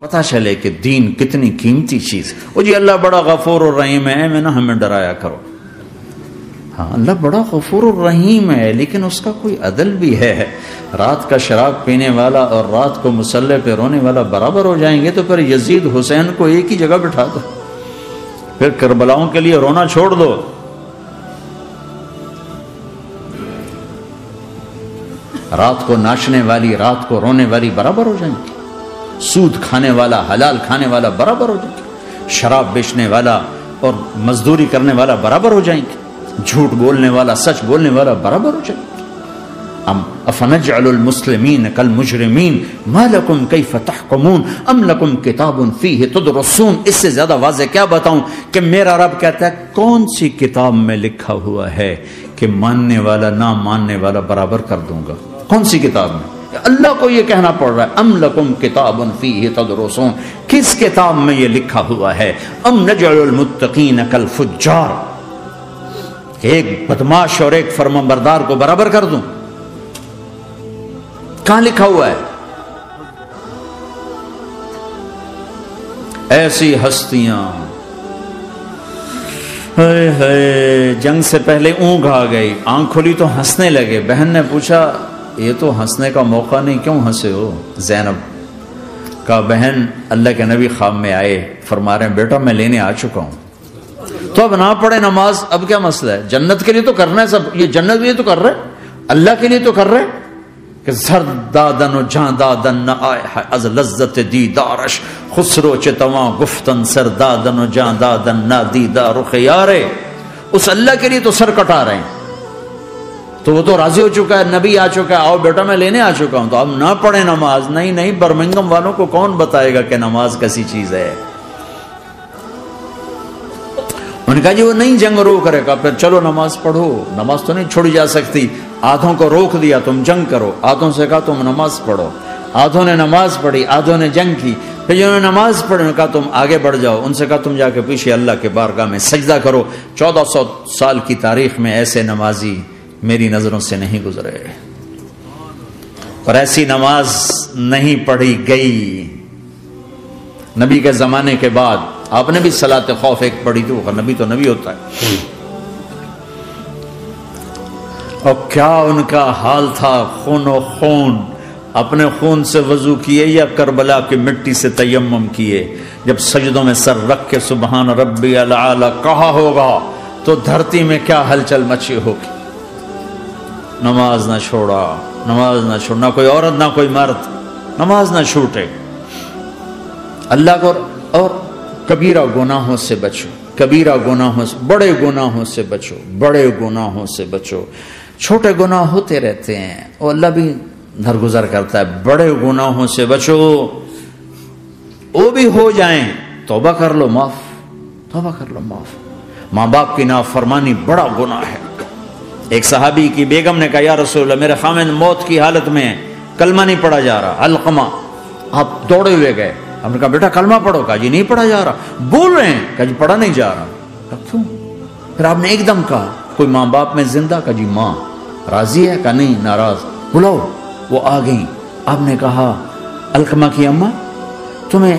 پتہ چلے کہ دین کتنی قیمتی چیز ہے۔ وہ جی اللہ بڑا غفور الرحیم ہے، میں نہ ہمیں ڈرایا کرو۔ ہاں اللہ بڑا غفور الرحیم ہے، لیکن اس کا کوئی عدل بھی ہے۔ رات کا شراب پینے والا اور رات کو مصلی پہ رونے والا برابر ہو جائیں گے تو پھر یزید حسین کو ایک ہی جگہ بٹھا دو، پھر کربلاؤں کے لیے رونا چھوڑ دو۔ رات کو ناچنے والی رات کو رونے والی برابر ہو جائیں گے، سود کھانے والا حلال کھانے والا برابر ہو جائیں گے، شراب بیچنے والا اور مزدوری کرنے والا برابر ہو جائیں گے، جھوٹ بولنے والا سچ بولنے والا برابر ہو جائیں گے۔ افنجعل المسلمین کالمجرمین ما لکم کیف تحکمون ام لکم کتاب فیہ تدرسون۔ اس سے زیادہ واضح کیا بتاؤں کہ میرا رب کہتا ہے کون سی کتاب میں لکھا ہوا ہے کہ ماننے والا نہ ماننے والا برابر کر دوں گا؟ کون سی کتاب میں؟ اللہ کو یہ کہنا پڑ رہا ہے ام لکم کتاب فیہ تدرسون، کس کتاب میں یہ لکھا ہوا ہے؟ ام نجعل المتقین کالفجار، ایک بدماش اور ایک فرمانبردار کو برابر کر دوں؟ کہاں لکھا ہوا ہے؟ ایسی ہستیاں جنگ سے پہلے اونگ آ گئی، آنکھ کھلی تو ہنسنے لگے۔ بہن نے پوچھا یہ تو ہنسنے کا موقع نہیں، کیوں ہنسے ہو؟ زینب کہا بہن اللہ کے نبی خواب میں آئے، فرما رہے ہیں بیٹا میں لینے آ چکا ہوں، تو اب نہ پڑھے نماز، اب کیا مسئلہ ہے؟ جنت کے لیے تو کرنا ہے سب، یہ جنت کے لیے تو کر رہے، اللہ کے لیے تو کر رہے کہ زرد دادن و جان دادن نہ آئے از لذت دیدارش، خسرو چتواں گفتن سر دادن و جان دادن نہ دیدار خیارے۔ اس اللہ کے لیے تو سر کٹا رہے ہیں، تو وہ تو راضی ہو چکا ہے، نبی آ چکا ہے، آؤ بیٹا میں لینے آ چکا ہوں، تو اب نہ پڑھیں نماز؟ نہیں، برمنگم والوں کو کون بتائے گا کہ نماز کیسی چیز ہے؟ انہوں نے کہا جی وہ نہیں جنگ روک رہے، کہا پھر چلو نماز پڑھو، نماز تو نہیں چھوڑی جا سکتی۔ آدھوں کو روک دیا تم جنگ کرو، آدھوں سے کہا تم نماز پڑھو، آدھوں نے نماز پڑھی، آدھوں نے جنگ کی۔ پھر جنہوں نے نماز پڑھی انہوں نے کہا تم آگے بڑھ جاؤ، ان سے کہا تم جا کے پیچھے اللہ کے بارگاہ میں سجدہ کرو۔ 1400 سال کی تاریخ میں ایسے نمازی میری نظروں سے نہیں گزرے، اور ایسی نماز نہیں پڑھی گئی نبی کے زمانے کے بعد۔ آپ نے بھی صلاۃ خوف ایک پڑھی تھی، وہ نبی تو نبی ہوتا ہے، اور کیا ان کا حال تھا، خون و خون، اپنے خون سے وضو کیے یا کربلا کی مٹی سے تیمم کیے؟ جب سجدوں میں سر رکھ کے سبحان ربی الاعلی کہا ہوگا تو دھرتی میں کیا ہلچل مچی ہوگی۔ نماز نہ چھوڑا، نماز نہ چھوڑنا، کوئی عورت نہ کوئی مرد، نماز نہ چھوٹے۔ اللہ کو اور کبیرہ گناہوں سے بچو، کبیرہ گناہوں سے، بڑے گناہوں سے بچو، بڑے گناہوں سے بچو۔ چھوٹے گناہ ہوتے رہتے ہیں، وہ اللہ بھی درگزر کرتا ہے، بڑے گناہوں سے بچو، وہ بھی ہو جائیں توبہ کر لو معاف، توبہ کر لو معاف۔ ماں باپ کی نافرمانی بڑا گناہ ہے۔ ایک صحابی کی بیگم نے کہا یا رسول اللہ میرے خاوند موت کی حالت میں کلمہ نہیں پڑھا جا رہا، علقمہ۔ آپ دوڑے ہوئے گئے، ہم نے کہا بیٹا کلمہ پڑھو، کہا جی نہیں پڑھا جا رہا، بول رہے ہیں، کہا جی پڑھا نہیں جا رہا، کہا کیوں؟ پھر آپ نے ایک دم کہا کوئی ماں باپ میں زندہ؟ کہا جی ماں راضی ہے؟ کہا نہیں ناراض، بلاؤ۔ وہ آ گئیں، آپ نے کہا علقمہ کی اماں تمہیں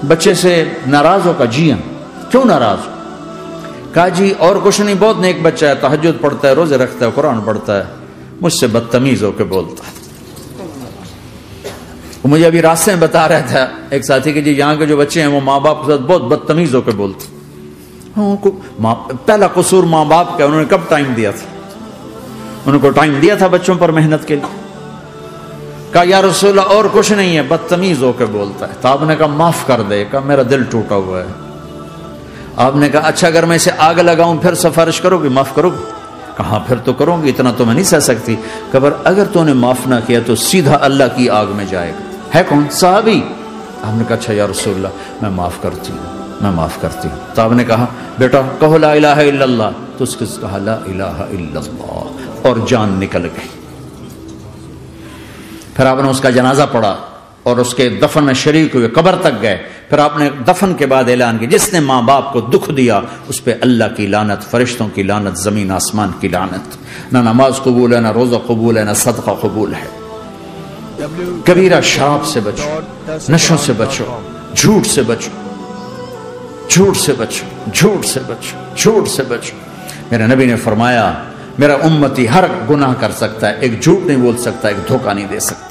بچے سے ناراض ہو؟ کہا جی ہاں۔ کیوں ناراض ہو؟ کہا جی اور کچھ نہیں، بہت نیک بچہ ہے، تہجد پڑھتا ہے، روزے رکھتا ہے، قرآن پڑھتا ہے، مجھ سے بدتمیز ہو کے بولتا ہے۔ وہ مجھے ابھی راستے میں بتا رہا تھا ایک ساتھی کہ جی یہاں کے جو بچے ہیں وہ ماں باپ کے ساتھ بہت بدتمیز ہو کے بولتے ہیں۔ پہلا قصور ماں باپ کا، انہوں نے کب ٹائم دیا تھا؟ انہوں کو ٹائم دیا تھا بچوں پر محنت کے لیے؟ کہا یا رسول اللہ اور کچھ نہیں ہے، بدتمیز ہو کے بولتا ہے۔ تو آپ نے کہا معاف کر دے، کہا میرا دل ٹوٹا ہوا ہے۔ آپ نے کہا اچھا اگر میں اسے آگ لگاؤں پھر سفارش کرو گی، معاف کرو گی؟ کہا پھر تو کروں گی، اتنا تو میں نہیں سہ سکتی۔ کہ اگر تو نے معاف نہ کیا تو سیدھا اللہ کی آگ میں جائے گا۔ ہے کون؟ صحابی۔ آپ نے کہا اچھا یا رسول اللہ میں معاف کرتی ہوں، میں معاف کرتی ہوں۔ تو آپ نے کہا بیٹا کہو لا الہ الا اللہ، تو اس کے کہا لا الہ الا اللہ، اور جان نکل گئی۔ پھر آپ نے اس کا جنازہ پڑھا اور اس کے دفن میں شریک ہوئے، قبر تک گئے۔ پھر آپ نے دفن کے بعد اعلان کیا جس نے ماں باپ کو دکھ دیا اس پہ اللہ کی لعنت، فرشتوں کی لعنت، زمین آسمان کی لعنت۔ نہ نماز قبول ہے، نہ روزہ قبول ہے، نہ صدقہ قبول ہے۔ کبیرہ شراب سے بچو، نشوں سے بچو، جھوٹ سے بچو، جھوٹ سے بچو، جھوٹ سے بچو، جھوٹ سے بچو۔ میرے نبی نے فرمایا میرا امتی ہر گناہ کر سکتا ہے، ایک جھوٹ نہیں بول سکتا، ایک دھوکہ نہیں دے سکتا۔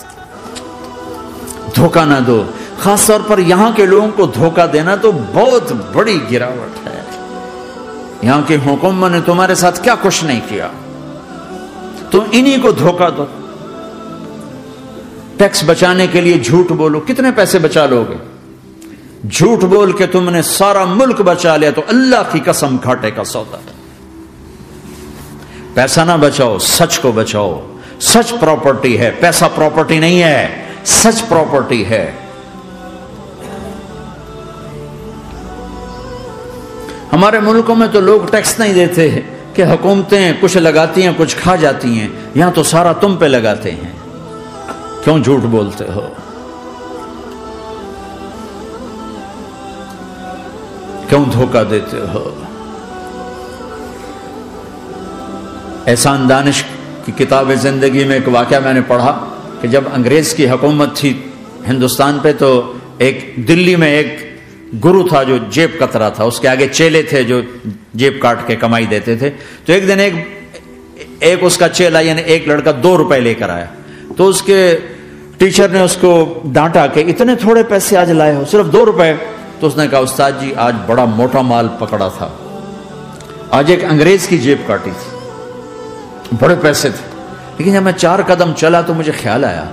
دھوکہ نہ دو، خاص طور پر یہاں کے لوگوں کو دھوکہ دینا تو بہت بڑی گراوٹ ہے۔ یہاں کی حکومت نے تمہارے ساتھ کیا کچھ نہیں کیا، تم انہی کو دھوکہ دو۔ ٹیکس بچانے کے لیے جھوٹ بولو، کتنے پیسے بچا لو گے؟ جھوٹ بول کے تم نے سارا ملک بچا لیا تو اللہ کی قسم گھاٹے کا سودا۔ پیسہ نہ بچاؤ، سچ کو بچاؤ۔ سچ پراپرٹی ہے، پیسہ پراپرٹی نہیں ہے، سچ پراپرٹی ہے۔ ہمارے ملکوں میں تو لوگ ٹیکس نہیں دیتے کہ حکومتیں کچھ لگاتی ہیں کچھ کھا جاتی ہیں، یہاں تو سارا تم پہ لگاتے ہیں۔ کیوں جھوٹ بولتے ہو؟ کیوں دھوکہ دیتے ہو؟ احسان دانش کی کتاب زندگی میں ایک واقعہ میں نے پڑھا کہ جب انگریز کی حکومت تھی ہندوستان پہ تو ایک دلی میں ایک گرو تھا جو جیب کترا تھا، اس کے آگے چیلے تھے جو جیب کاٹ کے کمائی دیتے تھے۔ تو ایک دن ایک اس کا چیلا یعنی ایک لڑکا 2 روپے لے کر آیا، تو اس کے ٹیچر نے اس کو ڈانٹا کہ اتنے تھوڑے پیسے آج لائے ہو، صرف 2 روپے۔ تو اس نے کہا استاد جی آج بڑا موٹا مال پکڑا تھا، آج ایک انگریز کی جیب کاٹی تھی، بڑے پیسے تھے۔ لیکن جب میں 4 قدم چلا تو مجھے خیال آیا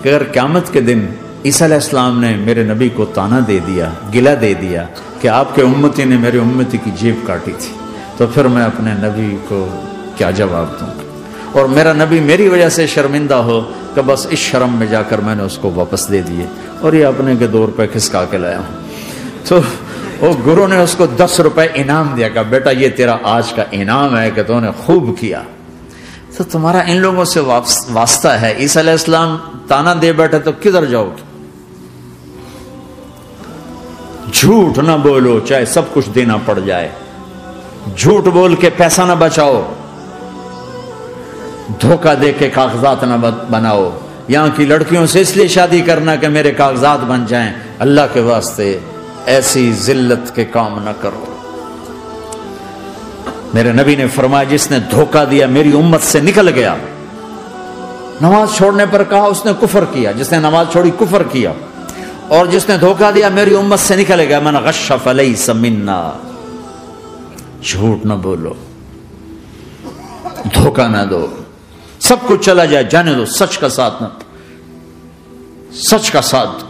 کہ اگر قیامت کے دن عیسیٰ علیہ السلام نے میرے نبی کو تانا دے دیا، گلہ دے دیا کہ آپ کے امتی نے میرے امتی کی جیب کاٹی تھی، تو پھر میں اپنے نبی کو کیا جواب دوں؟ اور میرا نبی میری وجہ سے شرمندہ ہو کہ بس اس شرم میں جا کر میں نے اس کو واپس دے دیے اور یہ اپنے کے 2 روپے کھسکا کے لایا ہوں۔ تو وہ گرو نے اس کو 10 روپے انعام دیا کہ بیٹا یہ تیرا آج کا انعام ہے کہ تو نے خوب کیا۔ تو تمہارا ان لوگوں سے واسطہ ہے، عیسیٰ علیہ السلام تانا دے بیٹھے تو کدھر جاؤ گے؟ جھوٹ نہ بولو چاہے سب کچھ دینا پڑ جائے، جھوٹ بول کے پیسہ نہ بچاؤ، دھوکہ دے کے کاغذات نہ بناؤ۔ یہاں کی لڑکیوں سے اس لیے شادی کرنا کہ میرے کاغذات بن جائیں، اللہ کے واسطے ایسی ذلت کے کام نہ کرو۔ میرے نبی نے فرمایا جس نے دھوکہ دیا میری امت سے نکل گیا۔ نماز چھوڑنے پر کہا اس نے کفر کیا، جس نے نماز چھوڑی کفر کیا، اور جس نے دھوکہ دیا میری امت سے نکل گیا۔ من غش فلیس منا۔ جھوٹ نہ بولو، دھوکہ نہ دو، سب کچھ چلا جائے جانے دو، سچ کا ساتھ نہ، سچ کا ساتھ۔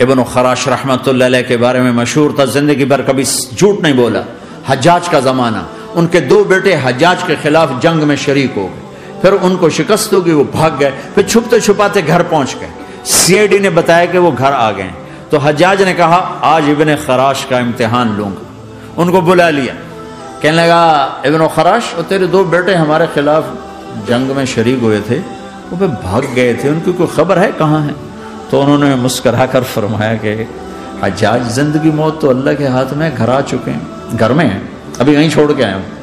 ابن خراش رحمت اللہ علیہ کے بارے میں مشہور تھا، زندگی بھر کبھی جھوٹ نہیں بولا۔ حجاج کا زمانہ، ان کے 2 بیٹے حجاج کے خلاف جنگ میں شریک ہو گئے، پھر ان کو شکست ہوگی، وہ بھاگ گئے، پھر چھپتے چھپاتے گھر پہنچ گئے۔ CID نے بتایا کہ وہ گھر آ گئے، تو حجاج نے کہا آج ابن خراش کا امتحان لوں گا۔ ان کو بلا لیا، کہنے لگا ابن خراش اور تیرے 2 بیٹے ہمارے خلاف جنگ میں شریک ہوئے تھے، وہ پہ بھاگ گئے تھے، ان کی کوئی خبر ہے کہاں ہے؟ تو انہوں نے مسکرا کر فرمایا کہ حجاج زندگی موت تو اللہ کے ہاتھ میں، گھر آ چکے ہیں، گھر میں ہیں، ابھی یہیں چھوڑ کے آئے ہوں۔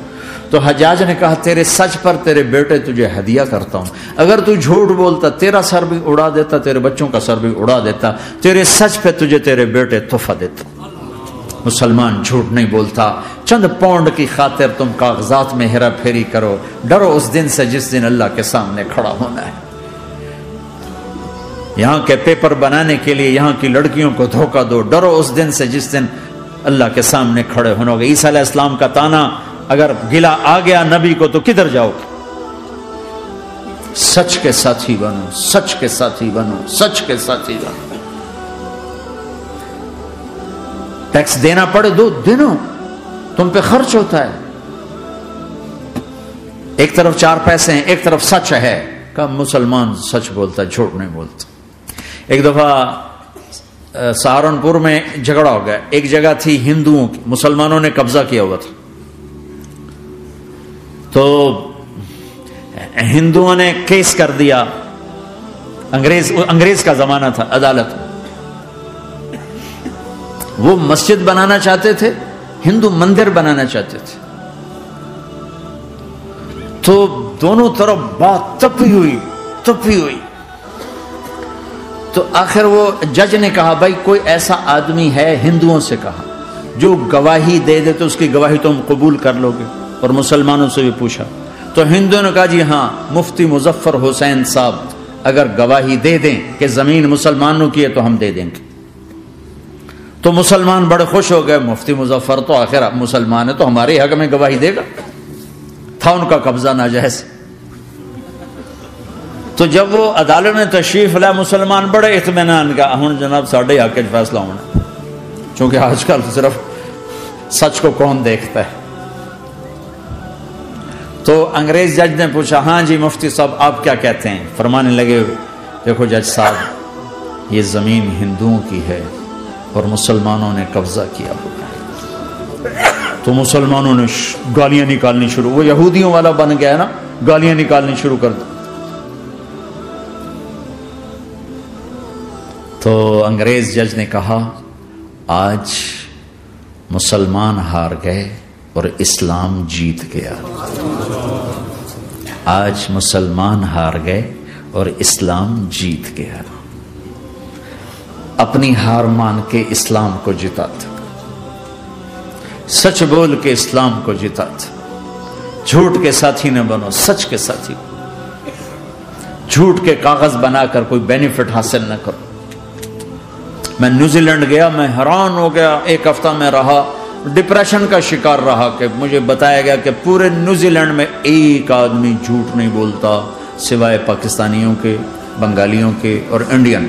تو حجاج نے کہا تیرے سچ پر تیرے بیٹے تجھے ہدیہ کرتا ہوں، اگر تو جھوٹ بولتا تیرا سر بھی اڑا دیتا، تیرے بچوں کا سر بھی اڑا دیتا، تیرے سچ پہ تجھے تیرے بیٹے تحفہ دیتا۔ مسلمان جھوٹ نہیں بولتا۔ چند پاؤنڈ کی خاطر تم کاغذات میں ہیرا پھیری کرو، ڈرو اس دن سے جس دن اللہ کے سامنے کھڑا ہونا ہے۔ یہاں کے پیپر بنانے کے لیے یہاں کی لڑکیوں کو دھوکہ دو، ڈرو اس دن سے جس دن اللہ کے سامنے کھڑے ہونا ہوگا۔ عیسیٰ علیہ السلام کا تانا اگر گلا آ گیا نبی کو تو کدھر جاؤ گے؟ سچ کے ساتھی بنو، سچ کے ساتھی بنو، سچ کے ساتھی بنو۔ ٹیکس دینا پڑے دو، دینو، تم پہ خرچ ہوتا ہے۔ ایک طرف 4 پیسے ہیں، ایک طرف سچ ہے، کہ مسلمان سچ بولتا، جھوٹ نہیں بولتا۔ ایک دفعہ سہارنپور میں جھگڑا ہو گیا، ایک جگہ تھی ہندوؤں کی، مسلمانوں نے قبضہ کیا ہوا تھا، تو ہندوؤں نے کیس کر دیا، انگریز کا زمانہ تھا، عدالت، وہ مسجد بنانا چاہتے تھے، ہندو مندر بنانا چاہتے تھے، تو دونوں طرف بات تپی ہوئی، تو آخر وہ جج نے کہا بھائی کوئی ایسا آدمی ہے، ہندوؤں سے کہا، جو گواہی دے دے تو اس کی گواہی تم قبول کر لو گے؟ اور مسلمانوں سے بھی پوچھا تو ہندوؤں نے کہا جی ہاں، مفتی مظفر حسین صاحب اگر گواہی دے دیں کہ زمین مسلمانوں کی ہے تو ہم دے دیں گے۔ تو مسلمان بڑے خوش ہو گئے، مفتی مظفر تو آخر مسلمان ہے تو ہمارے حق میں گواہی دے گا، تھا ان کا قبضہ ناجائز۔ تو جب وہ عدالت میں تشریف لائے، مسلمان بڑے اطمینان کا ہن جناب ساڈے حق وچ فیصلہ ہونا، چونکہ آج کل صرف سچ کو کون دیکھتا ہے۔ تو انگریز جج نے پوچھا ہاں جی مفتی صاحب آپ کیا کہتے ہیں؟ فرمانے لگے دیکھو جج صاحب، یہ زمین ہندوؤں کی ہے اور مسلمانوں نے قبضہ کیا ہوا ہے۔ تو مسلمانوں نے گالیاں نکالنی شروع، وہ یہودیوں والا بن گیا ہے نا، گالیاں نکالنی شروع کر دی۔ تو انگریز جج نے کہا آج مسلمان ہار گئے اور اسلام جیت گیا، آج مسلمان ہار گئے اور اسلام جیت گیا۔ اپنی ہار مان کے اسلام کو جتاتا، سچ بول کے اسلام کو جتاتا، جھوٹ کے ساتھی نہ بنو، سچ کے ساتھی، جھوٹ کے کاغذ بنا کر کوئی بینیفٹ حاصل نہ کرو۔ میں نیوزی لینڈ گیا، میں حیران ہو گیا، ایک ہفتہ میں رہا، ڈپریشن کا شکار رہا کہ مجھے بتایا گیا کہ پورے نیوزی لینڈ میں ایک آدمی جھوٹ نہیں بولتا سوائے پاکستانیوں کے، بنگالیوں کے اور انڈین۔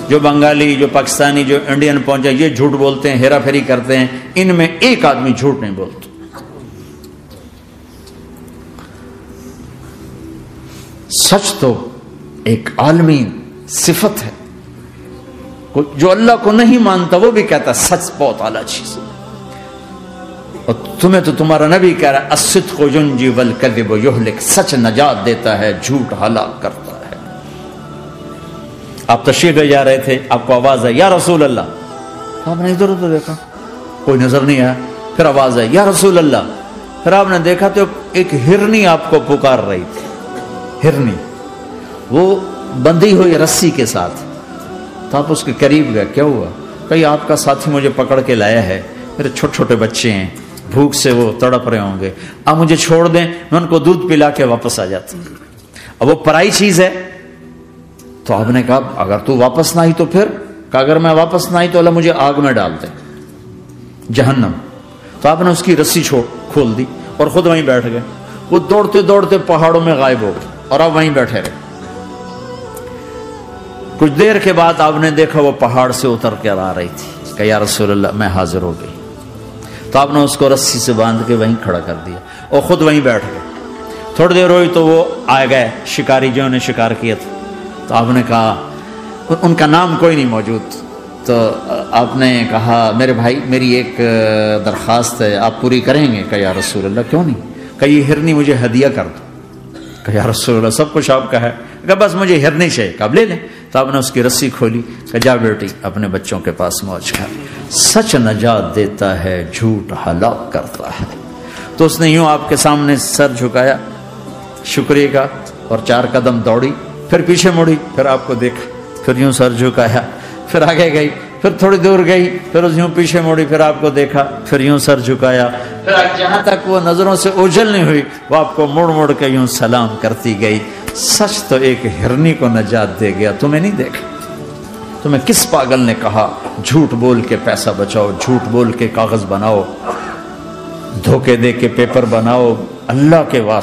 جو بنگالی، جو پاکستانی، جو انڈین پہنچے یہ جھوٹ بولتے ہیں، ہیرا پھیری کرتے ہیں، ان میں ایک آدمی جھوٹ نہیں بولتا۔ سچ تو ایک عالمی صفت ہے، جو اللہ کو نہیں مانتا وہ بھی کہتا ہے سچ بہت اعلیٰ چیز ہے۔ اور تمہیں تو تمہارا نبی کہہ رہا ہے الصدق ینجی والکذب یہلک، سچ نجات دیتا ہے، جھوٹ ہلاک کرتا ہے۔ آپ تشریف لے جا رہے تھے، آپ کو آواز آئی یا رسول اللہ، آپ نے ادھر ادھر دیکھا کوئی نظر نہیں آیا، پھر آواز آئی یا رسول اللہ، پھر آپ نے دیکھا تو ایک ہرنی آپ کو پکار رہی تھی، ہرنی وہ بندھی ہوئی رسی کے ساتھ۔ تو آپ اس کے قریب گئے، کیا ہوا؟ کہیں آپ کا ساتھی مجھے پکڑ کے لایا ہے، میرے چھوٹے چھوٹے بچے ہیں، بھوک سے وہ تڑپ رہے ہوں گے، آپ مجھے چھوڑ دیں، میں ان کو دودھ پلا کے واپس آ جاتا ہوں۔ اب وہ پرائی چیز ہے، تو آپ نے کہا اگر تو واپس نہ آئی تو پھر؟ کہ اگر میں واپس نہ آئی تو اللہ مجھے آگ میں ڈال دے، جہنم۔ تو آپ نے اس کی رسی کھول دی اور خود وہیں بیٹھ گئے۔ وہ دوڑتے دوڑتے پہاڑوں میں غائب ہو گئے اور آپ وہیں بیٹھے رہے۔ کچھ دیر کے بعد آپ نے دیکھا وہ پہاڑ سے اتر کر آ رہی تھی، کہ یا رسول اللہ میں حاضر ہو گئی۔ تو آپ نے اس کو رسی سے باندھ کے وہیں کھڑا کر دیا اور خود وہیں بیٹھ گئے۔ تھوڑی دیر ہوئی تو وہ آ گئے شکاری جو نے شکار کیا تھا۔ تو آپ نے کہا، ان کا نام کوئی نہیں موجود، تو آپ نے کہا میرے بھائی میری ایک درخواست ہے، آپ پوری کریں گے؟ کہ یا رسول اللہ کیوں نہیں؟ کہ یہ ہرنی مجھے ہدیہ کر دو۔ کہ یا رسول اللہ سب کچھ آپ کا ہے، کہ بس مجھے ہرنی چاہیے، کب لے لیں۔ تو آپ نے اس کی رسی کھولی، کہ جا بیٹی اپنے بچوں کے پاس موج کر، سچ نجات دیتا ہے، جھوٹ ہلاک کرتا ہے۔ تو اس نے یوں آپ کے سامنے سر جھکایا شکریہ کا اور 4 قدم دوڑی، پھر پیچھے مڑی، پھر آپ کو دیکھا، پھر یوں سر جھکایا، پھر آگے گئی، پھر تھوڑی دور گئی، پھر یوں پیچھے مڑی، پھر آپ کو دیکھا، پھر یوں سر جھکایا، پھر جہاں تک وہ نظروں سے اوجھل نہیں ہوئی وہ آپ کو مڑ مڑ کے یوں سلام کرتی گئی۔ سچ تو ایک ہرنی کو نجات دے گیا، تمہیں نہیں دیکھا۔ تمہیں کس پاگل نے کہا جھوٹ بول کے پیسہ بچاؤ، جھوٹ بول کے کاغذ بناؤ، دھوکے دے کے پیپر بناؤ؟ اللہ کے واسطے